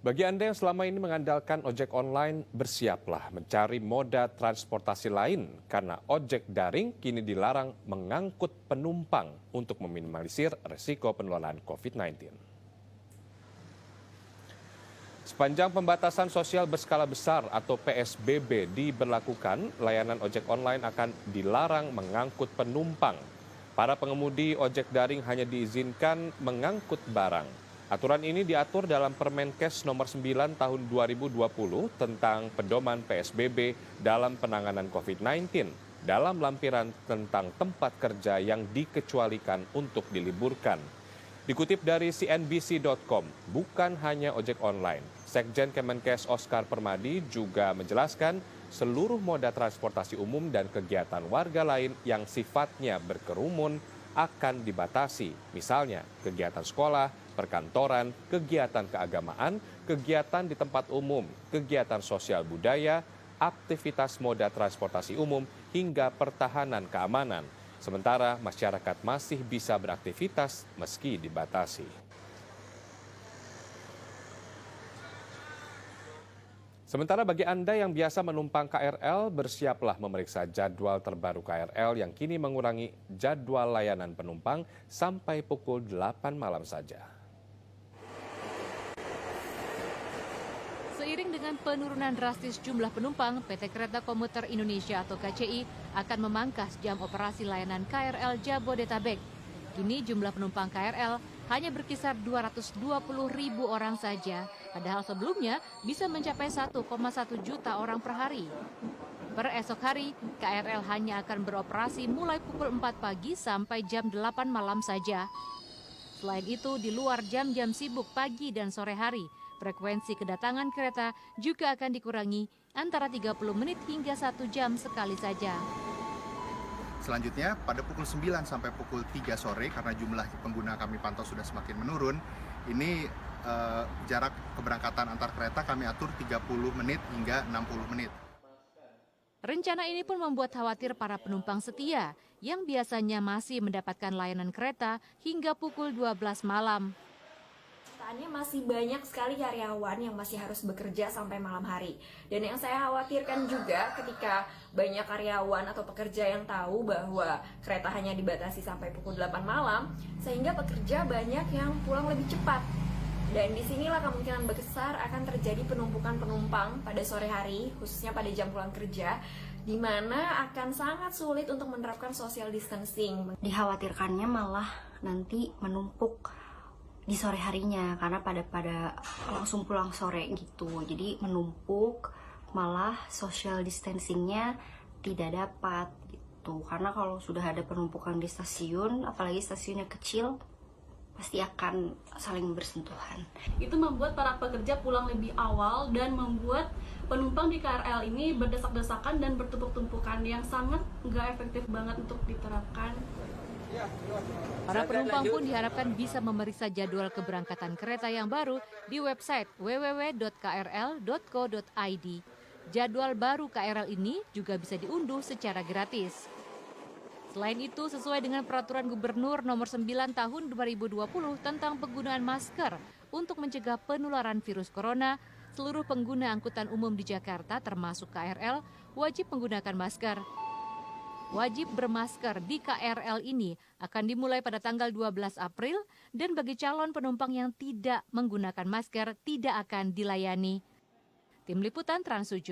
Bagi Anda yang selama ini mengandalkan ojek online, bersiaplah mencari moda transportasi lain karena ojek daring kini dilarang mengangkut penumpang untuk meminimalisir resiko penularan COVID-19. Sepanjang pembatasan sosial berskala besar atau PSBB diberlakukan, layanan ojek online akan dilarang mengangkut penumpang. Para pengemudi ojek daring hanya diizinkan mengangkut barang. Aturan ini diatur dalam Permenkes nomor 9 tahun 2020 tentang pedoman PSBB dalam penanganan COVID-19 dalam lampiran tentang tempat kerja yang dikecualikan untuk diliburkan. Dikutip dari CNBC.com, bukan hanya ojek online. Sekjen Kemenkes Oscar Permadi juga menjelaskan seluruh moda transportasi umum dan kegiatan warga lain yang sifatnya berkerumun akan dibatasi. Misalnya kegiatan sekolah, perkantoran, kegiatan keagamaan, kegiatan di tempat umum, kegiatan sosial budaya, aktivitas moda transportasi umum, hingga pertahanan keamanan. Sementara masyarakat masih bisa beraktivitas meski dibatasi. Sementara bagi Anda yang biasa menumpang KRL, bersiaplah memeriksa jadwal terbaru KRL yang kini mengurangi jadwal layanan penumpang sampai pukul 8 malam saja. Seiring dengan penurunan drastis jumlah penumpang, PT Kereta Komuter Indonesia atau KCI akan memangkas jam operasi layanan KRL Jabodetabek. Kini jumlah penumpang KRL hanya berkisar 220.000 orang saja, padahal sebelumnya bisa mencapai 1,1 juta orang per hari. Per esok hari, KRL hanya akan beroperasi mulai pukul 4 pagi sampai jam 8 malam saja. Selain itu, di luar jam-jam sibuk pagi dan sore hari, frekuensi kedatangan kereta juga akan dikurangi antara 30 menit hingga 1 jam sekali saja. Selanjutnya, pada pukul 9 sampai pukul 3 sore, karena jumlah pengguna kami pantau sudah semakin menurun, ini jarak keberangkatan antar kereta kami atur 30 menit hingga 60 menit. Rencana ini pun membuat khawatir para penumpang setia yang biasanya masih mendapatkan layanan kereta hingga pukul 12 malam. Masih banyak sekali karyawan yang masih harus bekerja sampai malam hari. Dan yang saya khawatirkan juga ketika banyak karyawan atau pekerja yang tahu bahwa kereta hanya dibatasi sampai pukul 8 malam, sehingga pekerja banyak yang pulang lebih cepat. Dan disinilah kemungkinan besar akan terjadi penumpukan penumpang pada sore hari, khususnya pada jam pulang kerja, di mana akan sangat sulit untuk menerapkan social distancing. Dikhawatirkannya malah nanti menumpuk di sore harinya karena pada langsung pulang sore gitu, jadi menumpuk, malah social distancingnya tidak dapat gitu, karena kalau sudah ada penumpukan di stasiun, apalagi stasiunnya kecil, pasti akan saling bersentuhan. Itu membuat para pekerja pulang lebih awal dan membuat penumpang di KRL ini berdesak-desakan dan bertumpuk-tumpukan yang sangat nggak efektif banget untuk diterapkan. Para penumpang pun diharapkan bisa memeriksa jadwal keberangkatan kereta yang baru di website www.krl.co.id. Jadwal baru KRL ini juga bisa diunduh secara gratis. Selain itu, sesuai dengan Peraturan Gubernur Nomor 9 Tahun 2020 tentang penggunaan masker untuk mencegah penularan virus corona, seluruh pengguna angkutan umum di Jakarta termasuk KRL wajib menggunakan masker. Wajib bermasker di KRL ini akan dimulai pada tanggal 12 April dan bagi calon penumpang yang tidak menggunakan masker tidak akan dilayani. Tim Liputan Trans 7.